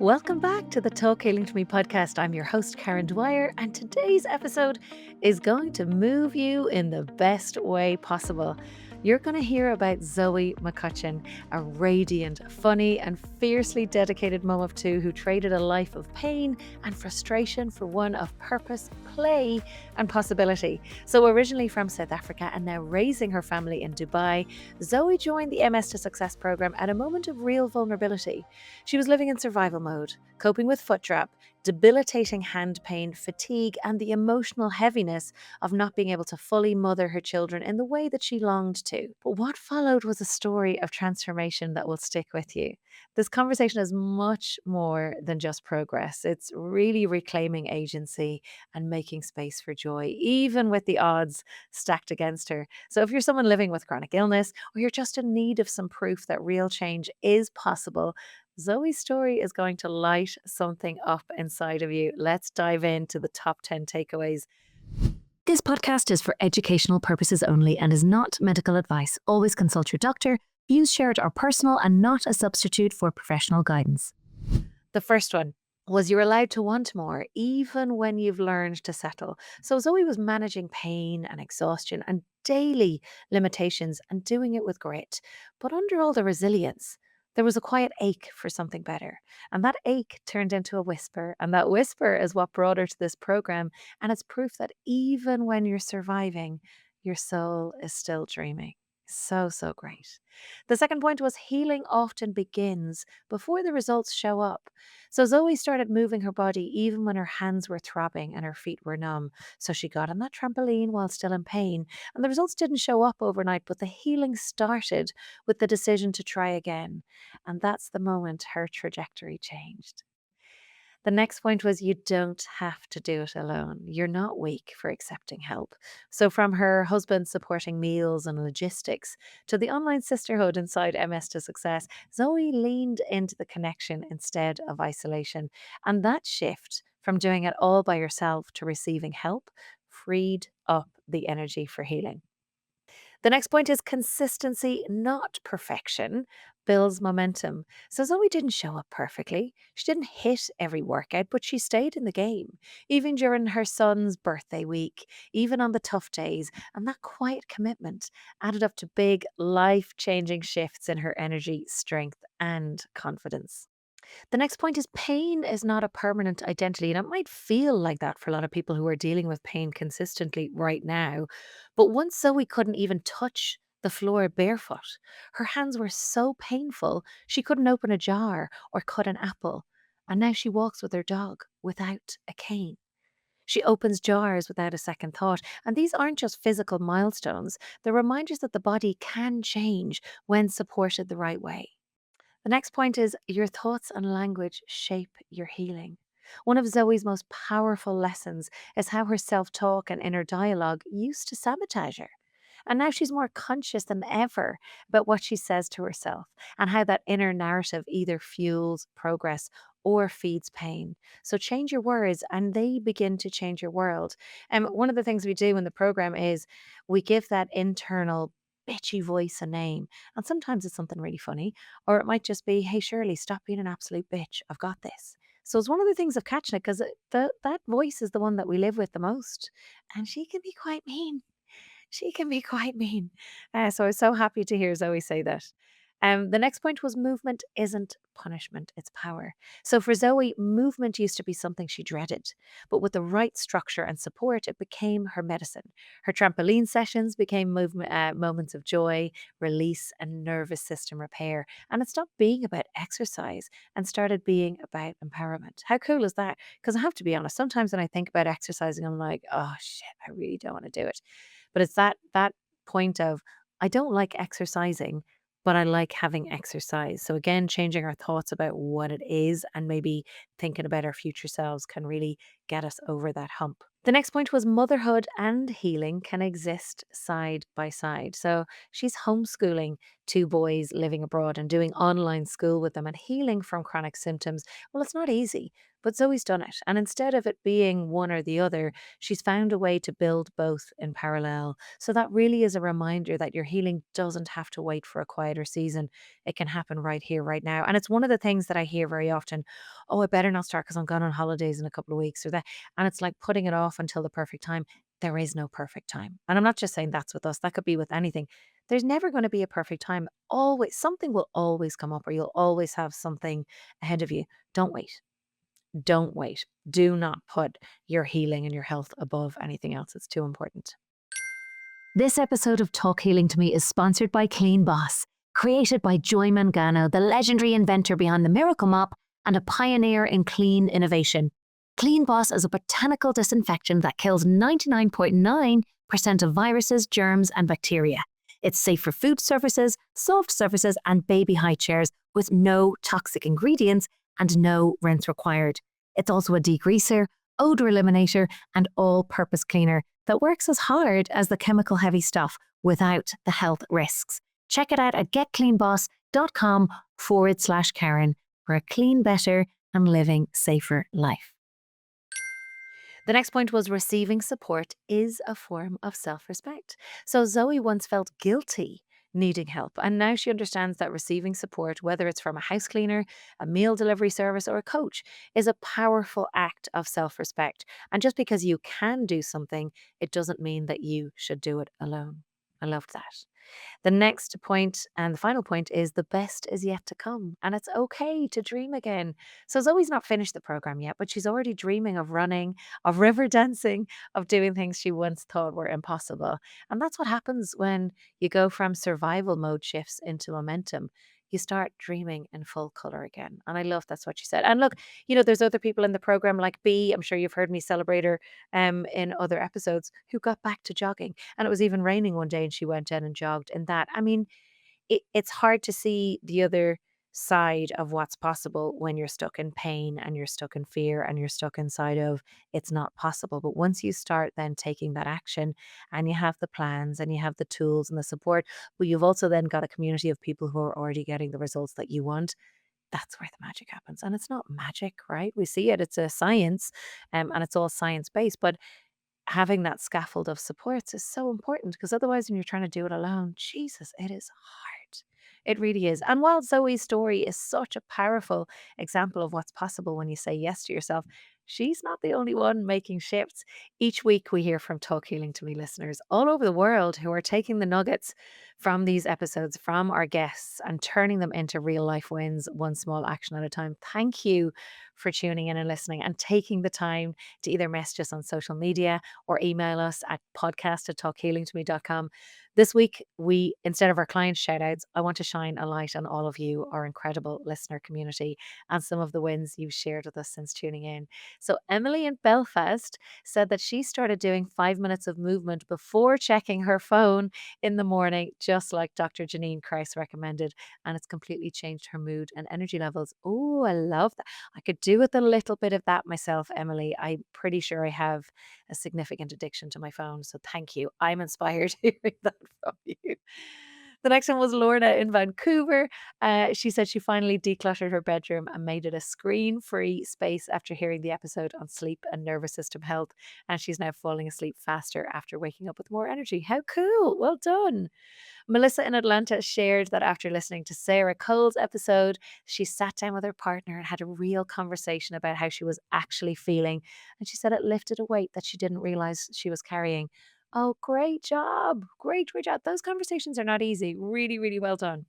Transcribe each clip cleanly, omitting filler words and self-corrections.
Welcome back to the Talk Healing to Me podcast. I'm your host, Karen Dwyer, and today's episode is going to move you in the best way possible. You're going to hear about Zoe McCutcheon, a radiant, funny, and fiercely dedicated mum of two who traded a life of pain and frustration for one of purpose, play, and possibility. So, originally from South Africa and now raising her family in Dubai, Zoe joined the MS to Success program at a moment of real vulnerability. She was living in survival mode, coping with foot drop, debilitating hand pain, fatigue, and the emotional heaviness of not being able to fully mother her children in the way that she longed to. But what followed was a story of transformation that will stick with you. This conversation is much more than just progress. It's really reclaiming agency and making space for joy, even with the odds stacked against her. So, if you're someone living with chronic illness or you're just in need of some proof that real change is possible, Zoe's story is going to light something up inside of you. Let's dive into the top 10 takeaways. This podcast is for educational purposes only and is not medical advice. Always consult your doctor. Views shared are personal and not a substitute for professional guidance. The first one was you're allowed to want more, even when you've learned to settle. So Zoe was managing pain and exhaustion and daily limitations and doing it with grit. But under all the resilience, there was a quiet ache for something better. And that ache turned into a whisper. And that whisper is what brought her to this program. And it's proof that even when you're surviving, your soul is still dreaming. So great. The second point was healing often begins before the results show up. So Zoe started moving her body even when her hands were throbbing and her feet were numb. So she got on that trampoline while still in pain. And the results didn't show up overnight, but the healing started with the decision to try again. And that's the moment her trajectory changed. The next point was you don't have to do it alone. You're not weak for accepting help. So, from her husband supporting meals and logistics to the online sisterhood inside MS to Success, Zoe leaned into the connection instead of isolation. And that shift from doing it all by yourself to receiving help freed up the energy for healing. The next point is consistency, not perfection, builds momentum. So Zoe didn't show up perfectly. She didn't hit every workout, but she stayed in the game, even during her son's birthday week, even on the tough days. And that quiet commitment added up to big, life changing shifts in her energy, strength, and confidence. The next point is pain is not a permanent identity. And it might feel like that for a lot of people who are dealing with pain consistently right now. But once Zoe couldn't even touch the floor barefoot, her hands were so painful she couldn't open a jar or cut an apple. And now she walks with her dog without a cane. She opens jars without a second thought. And these aren't just physical milestones, they're reminders that the body can change when supported the right way. The next point is your thoughts and language shape your healing. One of Zoe's most powerful lessons is how her self talk and inner dialogue used to sabotage her. And now she's more conscious than ever about what she says to herself and how that inner narrative either fuels progress or feeds pain. So change your words and they begin to change your world. And one of the things we do in the program is we give that internal bitchy voice a name. And sometimes it's something really funny, or it might just be, hey, Shirley, stop being an absolute bitch. I've got this. So it's one of the things of catching it because that voice is the one that we live with the most. And she can be quite mean. She can be quite mean. So I was so happy to hear Zoe say that. The next point was movement isn't punishment, it's power. So for Zoe, movement used to be something she dreaded, but with the right structure and support, it became her medicine. Her trampoline sessions became moments of joy, release, and nervous system repair. And it stopped being about exercise and started being about empowerment. How cool is that? Because I have to be honest, sometimes when I think about exercising, I'm like, oh shit, I really don't want to do it. But it's that point of I don't like exercising, but I like having exercise. So again, changing our thoughts about what it is and maybe thinking about our future selves can really get us over that hump. The next point was motherhood and healing can exist side by side. So she's homeschooling two boys living abroad and doing online school with them and healing from chronic symptoms. Well, it's not easy, but Zoe's done it. And instead of it being one or the other, she's found a way to build both in parallel. So that really is a reminder that your healing doesn't have to wait for a quieter season. It can happen right here, right now. And it's one of the things that I hear very often. Oh, I better not start because I'm going on holidays in a couple of weeks or that. And it's like putting it off until the perfect time. There is no perfect time. And I'm not just saying that's with us, that could be with anything. There's never going to be a perfect time. Always, something will always come up, or you'll always have something ahead of you. Don't wait. Don't wait. Do not put your healing and your health above anything else. It's too important. This episode of Talk Healing to Me is sponsored by Clean Boss, created by Joy Mangano, the legendary inventor behind the Miracle Mop and a pioneer in clean innovation. Clean Boss is a botanical disinfectant that kills 99.9% of viruses, germs, and bacteria. It's safe for food surfaces, soft surfaces, and baby high chairs with no toxic ingredients and no rinse required. It's also a degreaser, odor eliminator, and all-purpose cleaner that works as hard as the chemical-heavy stuff without the health risks. Check it out at getcleanboss.com/Karen for a clean, better, and living safer life. The next point was receiving support is a form of self respect. So Zoe once felt guilty needing help, and now she understands that receiving support, whether it's from a house cleaner, a meal delivery service, or a coach, is a powerful act of self respect. And just because you can do something, it doesn't mean that you should do it alone. I loved that. The next point and the final point is the best is yet to come, and it's okay to dream again. So Zoe's not finished the program yet, but she's already dreaming of running, of river dancing, of doing things she once thought were impossible. And that's what happens when you go from survival mode shifts into momentum. You start dreaming in full color again. And I love that's what she said. And look, there's other people in the program like B. I'm sure you've heard me celebrate her in other episodes who got back to jogging. And it was even raining one day and she went in and jogged in that. I mean, it's hard to see the other side of what's possible when you're stuck in pain and you're stuck in fear and you're stuck inside of it's not possible. But once you start then taking that action and you have the plans and you have the tools and the support, but you've also then got a community of people who are already getting the results that you want, that's where the magic happens. And it's not magic, right? We see it, it's a science, and it's all science based. But having that scaffold of supports is so important because otherwise, when you're trying to do it alone, Jesus, it is hard. It really is. And while Zoe's story is such a powerful example of what's possible when you say yes to yourself, she's not the only one making shifts. Each week, we hear from Talk Healing to Me listeners all over the world who are taking the nuggets from these episodes, from our guests, and turning them into real life wins, one small action at a time. Thank you for tuning in and listening and taking the time to either message us on social media or email us at podcast@talkhealingtome.com. This week, instead of our client shout outs, I want to shine a light on all of you, our incredible listener community, and some of the wins you've shared with us since tuning in. So, Emily in Belfast said that she started doing 5 minutes of movement before checking her phone in the morning, just like Dr. Janine Christ recommended, and it's completely changed her mood and energy levels. Oh, I love that. I could do with a little bit of that myself, Emily. I'm pretty sure I have a significant addiction to my phone. So thank you. I'm inspired hearing that from you. The next one was Lorna in Vancouver. She said she finally decluttered her bedroom and made it a screen free space after hearing the episode on sleep and nervous system health. And she's now falling asleep faster after waking up with more energy. How cool! Well done. Melissa in Atlanta shared that after listening to Sarah Cole's episode, she sat down with her partner and had a real conversation about how she was actually feeling. And she said it lifted a weight that she didn't realize she was carrying. Oh, great job. Great, great job. Those conversations are not easy. Really, really well done.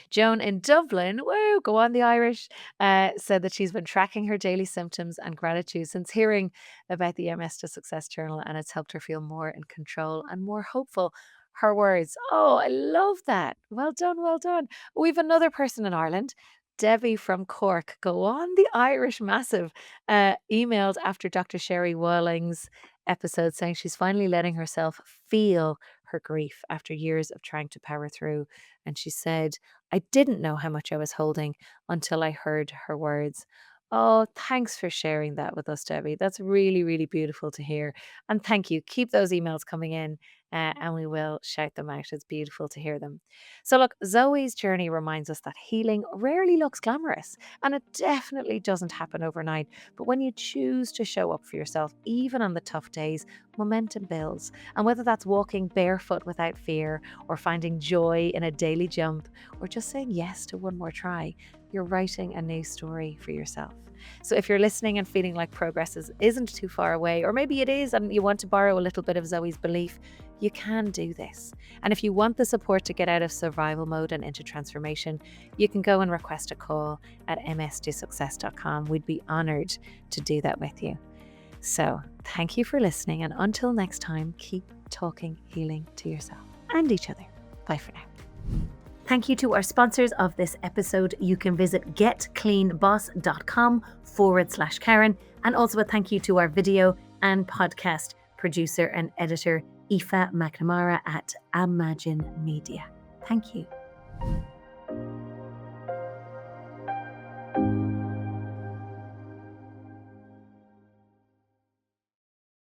Joan in Dublin, woo, go on the Irish, said that she's been tracking her daily symptoms and gratitude since hearing about the MS to Success Journal, and it's helped her feel more in control and more hopeful. Her words, oh, I love that. Well done, well done. We've another person in Ireland. Debbie from Cork, go on the Irish massive, emailed after Dr. Sherry Walling's episode saying she's finally letting herself feel her grief after years of trying to power through. And she said, I didn't know how much I was holding until I heard her words. Oh, thanks for sharing that with us, Debbie. That's really, really beautiful to hear. And thank you. Keep those emails coming in. and we will shout them out. It's beautiful to hear them. So, look, Zoe's journey reminds us that healing rarely looks glamorous, and it definitely doesn't happen overnight. But when you choose to show up for yourself, even on the tough days, momentum builds. And whether that's walking barefoot without fear, or finding joy in a daily jump, or just saying yes to one more try, you're writing a new story for yourself. So if you're listening and feeling like progress isn't too far away, or maybe it is and you want to borrow a little bit of Zoe's belief, you can do this. And if you want the support to get out of survival mode and into transformation, you can go and request a call at mstosuccess.com. We'd be honoured to do that with you. So thank you for listening, and until next time, keep talking healing to yourself and each other. Bye for now. Thank you to our sponsors of this episode. You can visit getcleanboss.com/Karen. And also a thank you to our video and podcast producer and editor, Aoife McNamara at Imagine Media. Thank you.